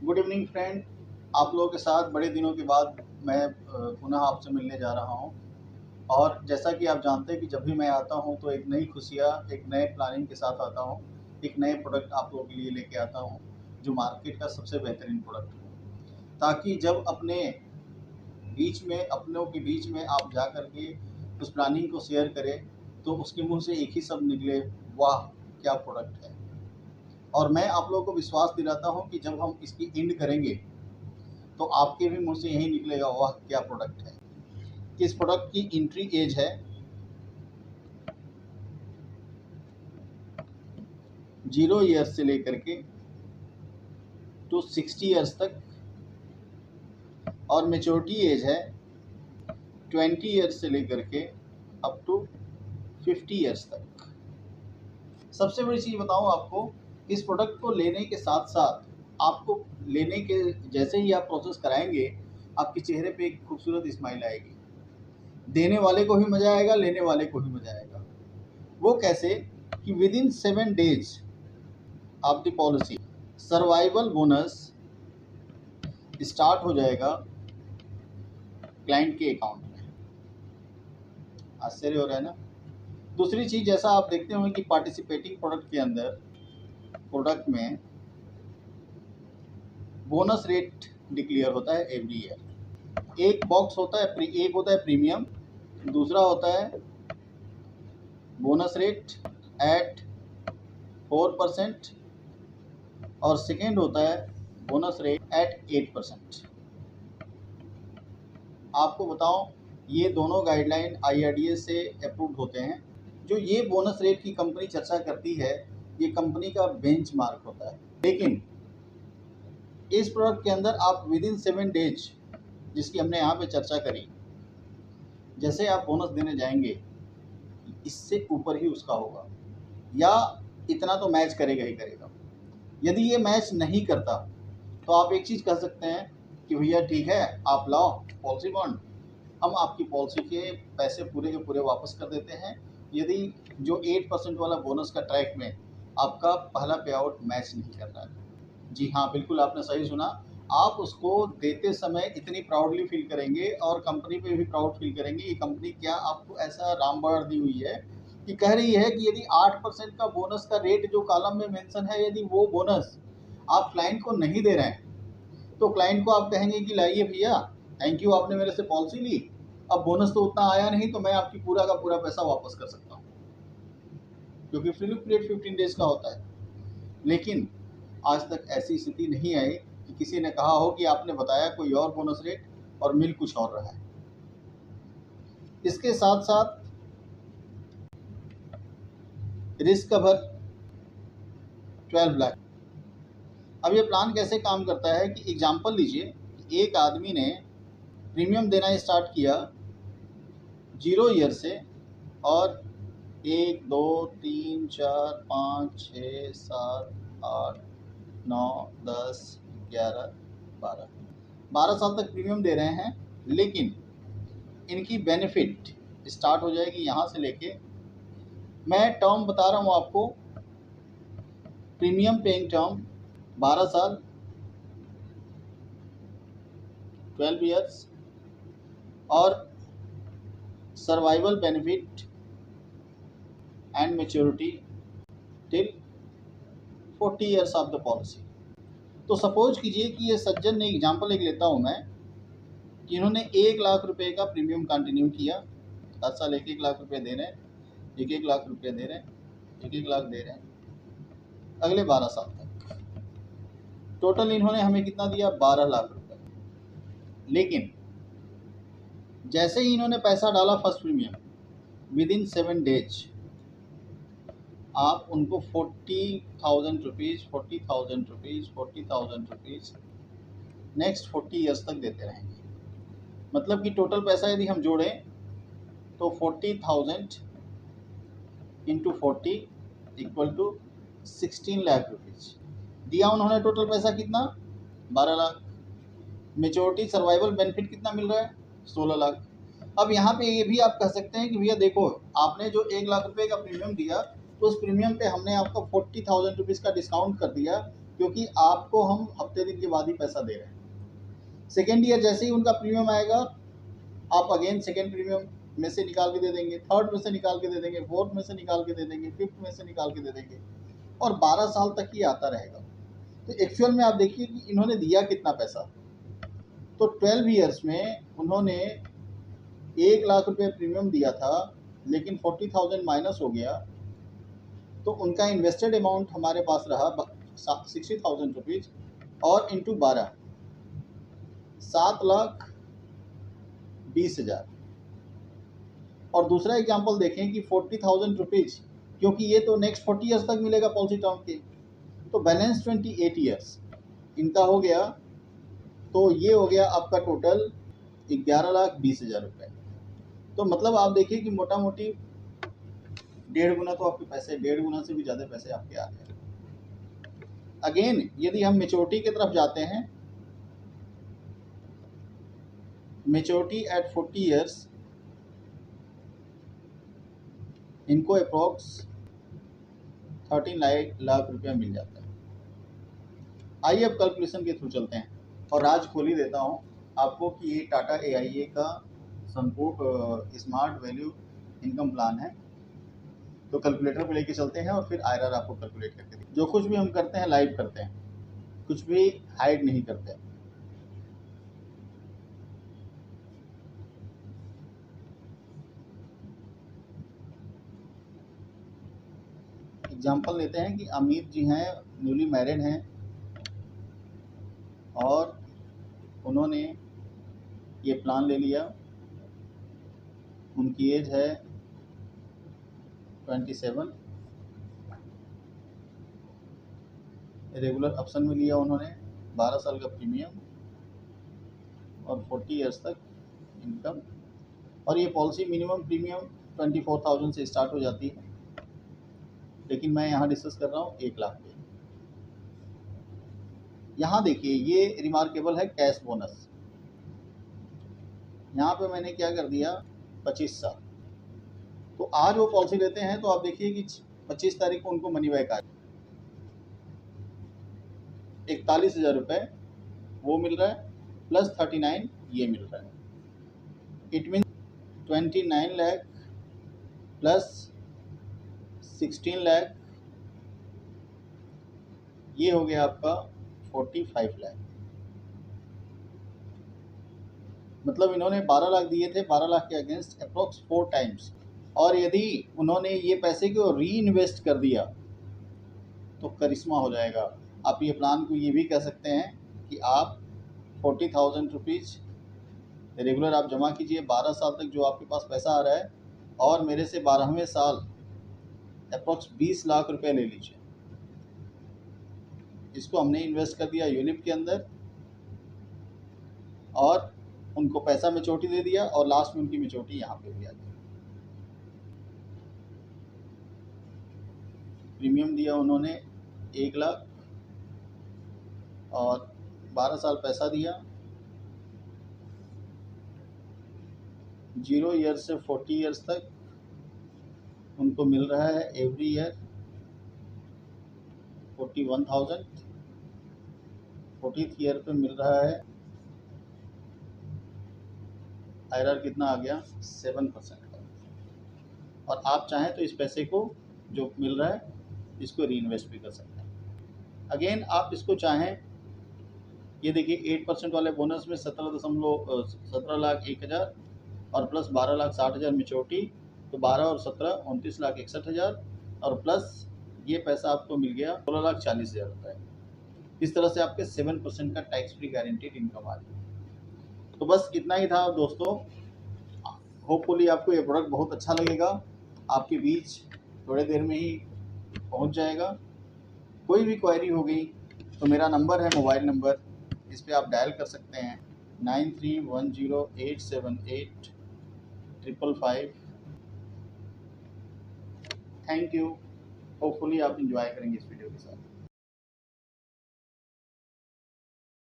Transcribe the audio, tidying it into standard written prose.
Good evening friend. आप लोगों के साथ बड़े दिनों के बाद मैं पुनः आपसे मिलने जा रहा हूं। और जैसा कि आप जानते हैं कि जब भी मैं आता हूं तो एक नई खुशियां, एक नए प्लानिंग के साथ आता हूं। एक नए प्रोडक्ट आप लोगों के लिए लेके आता हूं जो मार्केट का सबसे बेहतरीन प्रोडक्ट हो, ताकि जब अपनों के बीच में आप जा कर के उस प्लानिंग को शेयर करें तो उसके मुंह से एक ही शब्द निकले, वाह क्या प्रोडक्ट है। और मैं आप लोगों को विश्वास दिलाता हूं कि जब हम इसकी एंड करेंगे तो आपके भी मुंह से यही निकलेगा, वाह क्या प्रोडक्ट है। इस प्रोडक्ट की एंट्री एज है 0 ईयर्स से लेकर के टू 60 ईयर्स तक, और मेच्योरिटी एज है 20 ईयर्स से लेकर के अप टू 50 ईयर्स तक। सबसे बड़ी चीज़ बताऊं आपको, इस प्रोडक्ट को लेने के साथ साथ आपको लेने के जैसे ही आप प्रोसेस कराएंगे, आपके चेहरे पे एक खूबसूरत स्माइल आएगी। देने वाले को भी मज़ा आएगा, लेने वाले को भी मज़ा आएगा। वो कैसे कि with in 7 days of the policy survival bonus start हो जाएगा क्लाइंट के अकाउंट में। आश्चर्य हो रहा है ना। दूसरी चीज़, जैसा आप देखते होंगे कि पार्टिसिपेटिंग प्रोडक्ट में बोनस रेट डिक्लेयर होता है एवरी ईयर। एक होता है प्रीमियम, दूसरा होता है बोनस रेट एट 4% और सेकेंड होता है बोनस रेट एट 8%। आपको बताऊं, ये दोनों गाइडलाइन IRDA से अप्रूव्ड होते हैं। जो ये बोनस रेट की कंपनी चर्चा करती है, ये कंपनी का बेंचमार्क होता है। लेकिन इस प्रोडक्ट के अंदर आप विद इन 7 डेज, जिसकी हमने यहाँ पे चर्चा करी, जैसे आप बोनस देने जाएंगे इससे ऊपर ही उसका होगा, या इतना तो मैच करेगा ही करेगा। यदि ये मैच नहीं करता तो आप एक चीज़ कह सकते हैं कि भैया ठीक है, आप लाओ पॉलिसी बॉन्ड, हम आपकी पॉलिसी के पैसे पूरे के पूरे वापस कर देते हैं, यदि जो 8% वाला बोनस का ट्रैक में आपका पहला पे आउट मैच नहीं कर रहा है। जी हाँ, बिल्कुल आपने सही सुना। आप उसको देते समय इतनी प्राउडली फील करेंगे और कंपनी पे भी प्राउड फील करेंगे। ये कंपनी क्या आपको ऐसा रामबाण दी हुई है कि कह रही है कि यदि 8% का बोनस का रेट जो कॉलम में मेंशन है, यदि वो बोनस आप क्लाइंट को नहीं दे रहे हैं तो क्लाइंट को आप कहेंगे कि लाइए भैया, थैंक यू, आपने मेरे से पॉलिसी ली, अब बोनस तो उतना आया नहीं तो मैं आपकी पूरा का पूरा पैसा वापस कर सकता हूँ, क्योंकि फ्री पीरियड 15 डेज का होता है। लेकिन आज तक ऐसी स्थिति नहीं आई कि किसी ने कहा हो कि आपने बताया कोई और बोनस रेट और मिल कुछ और रहा है। इसके साथ साथ रिस्क कवर 12 लाख। अब ये प्लान कैसे काम करता है कि एग्जांपल लीजिए, एक आदमी ने प्रीमियम देना स्टार्ट किया 0 ईयर से, और 1 2 3 4 5 6 7 8 9 10 11 12 साल तक प्रीमियम दे रहे हैं। लेकिन इनकी बेनिफिट स्टार्ट हो जाएगी यहाँ से लेके, मैं टर्म बता रहा हूँ आपको, प्रीमियम पेइंग टर्म 12 साल 12 ईयर्स, और survival benefit and maturity till 40 years of the policy. तो सपोज कीजिए कि ये सज्जन ने, एग्जांपल एक लेता हूँ मैं, कि इन्होंने 1 लाख रुपए का प्रीमियम कंटिन्यू किया, हर साल 1-1 लाख रुपए दे रहे हैं, 1-1 लाख रुपए दे रहे हैं, 1-1 लाख दे रहे हैं अगले 12 साल तक। टोटल इन्होंने हमें कितना दिया? 12 लाख रुपए। लेकिन जैसे ही इन्होंने पैसा डाला first premium, with in 7 days आप उनको 40,000 rupees 40,000 rupees 40,000 rupees next 40 years तक देते रहेंगे। मतलब कि टोटल पैसा यदि हम जोड़ें तो 40,000 into 40 equal to 16 lakh rupees दिया उन्होंने। टोटल पैसा कितना? 12 लाख। मेच्योरिटी सर्वाइवल बेनिफिट कितना मिल रहा है? 16 लाख। अब यहाँ पे ये भी आप कह सकते हैं कि भैया देखो, आपने जो 1 लाख रुपए का प्रीमियम दिया, तो उस प्रीमियम पे हमने आपको 40,000 रुपीज़ का डिस्काउंट कर दिया, क्योंकि आपको हम हफ्ते दिन के बाद ही पैसा दे रहे हैं। सेकेंड ईयर जैसे ही उनका प्रीमियम आएगा, आप अगेन सेकेंड प्रीमियम में से निकाल के दे देंगे, थर्ड में से निकाल के दे देंगे, फोर्थ में से निकाल के दे देंगे, फिफ्थ में से निकाल के दे देंगे, और 12 साल तक ही आता रहेगा। तो एक्चुअल में आप देखिए कि इन्होंने दिया कितना पैसा। तो 12 ईयर्स में उन्होंने 1 लाख रुपये प्रीमियम दिया था, लेकिन 40,000 माइनस हो गया, तो उनका इन्वेस्टेड अमाउंट हमारे पास रहा 60,000 रुपीज़, और इंटू 12 7,20,000। और दूसरा एग्जांपल देखें कि 40,000 रुपीज़, क्योंकि ये तो नेक्स्ट 40 ईयर्स तक मिलेगा पॉलिसी टर्म के, तो बैलेंस 28 ईयर्स इनका हो गया। तो ये हो गया आपका टोटल 11,20,000 रुपये। तो मतलब आप देखिए कि मोटा मोटी 1.5 गुना तो आपके पैसे, 1.5 गुना से भी ज़्यादा पैसे आपके आ गए। अगेन यदि हम मेच्योरिटी की तरफ जाते हैं, मेच्योरिटी एट 40 ईयर्स, इनको अप्रॉक्स 13 लाख रुपया मिल जाता है। आइए अब कैलकुलेशन के थ्रू चलते हैं, और आज खोल ही देता हूँ आपको कि ये टाटा AIA का संपूर्ण स्मार्ट वैल्यू इनकम प्लान है। तो कैलकुलेटर पे लेके चलते हैं और फिर IRR आपको कैलकुलेट करके दें। जो कुछ भी हम करते हैं लाइव करते हैं, कुछ भी हाइड नहीं करते। एग्जाम्पल लेते हैं कि अमित जी हैं, न्यूली मैरिड हैं, और उन्होंने ये प्लान ले लिया। उनकी एज है 27, रेगुलर ऑप्शन में लिया उन्होंने, 12 साल का प्रीमियम और 40 ईयर्स तक इनकम। और ये पॉलिसी मिनिमम प्रीमियम 24,000 से स्टार्ट हो जाती है, लेकिन मैं यहाँ डिस्कस कर रहा हूँ 1 लाख पे। यहाँ देखिए ये रिमार्केबल है कैश बोनस। यहाँ पे मैंने क्या कर दिया 25 साल। तो आज वो पॉलिसी लेते हैं तो आप देखिए कि 25 तारीख को उनको मनी बैक आ 41,000 रुपये वो मिल रहा है, प्लस 39 ये मिल रहा है। It mean 29 lakh plus 16 lakh, ये हो गया आपका 45 लाख। मतलब इन्होंने 12 लाख दिए थे, 12 लाख के अगेंस्ट अप्रोक्स 4 टाइम्स। और यदि उन्होंने ये पैसे को री इन्वेस्ट कर दिया तो करिश्मा हो जाएगा। आप ये प्लान को ये भी कह सकते हैं कि आप 40,000 रुपीज़ रेगुलर आप जमा कीजिए, 12 साल तक जो आपके पास पैसा आ रहा है, और मेरे से 12वें साल अप्रोक्स 20 लाख रुपए ले लीजिए। इसको हमने इन्वेस्ट कर दिया यूलिप के अंदर, और उनको पैसा मेच्योरिटी दे दिया, और लास्ट में उनकी मेच्योरिटी यहाँ पे भी आ गई। प्रीमियम दिया उन्होंने 1 लाख, और 12 साल पैसा दिया। 0 ईयर से 40 ईयर्स तक उनको मिल रहा है एवरी ईयर 41,000। 40th ईयर पे मिल रहा है, IRR कितना आ गया 7% का। और आप चाहें तो इस पैसे को जो मिल रहा है इसको री इन्वेस्ट भी कर सकते हैं। अगेन आप इसको चाहें, ये देखिए 8% वाले बोनस में 17,01,000 और प्लस 12,60,000 मेच्योरिटी, तो 12 और 17 29,61,000, और प्लस ये पैसा आपको मिल गया 16,40,000 रुपये। इस तरह से आपके 7% का टैक्स फ्री गारंटीड इनकम आ रही है। तो बस इतना ही था दोस्तों। होपफुली आपको ये प्रोडक्ट बहुत अच्छा लगेगा, आपके बीच थोड़ी देर में ही पहुंच जाएगा। कोई भी क्वेरी हो गई तो मेरा नंबर है, मोबाइल नंबर, इस पर आप डायल कर सकते हैं 9310878555। Thank you. होपफुली आप इंजॉय करेंगे इस वीडियो के साथ।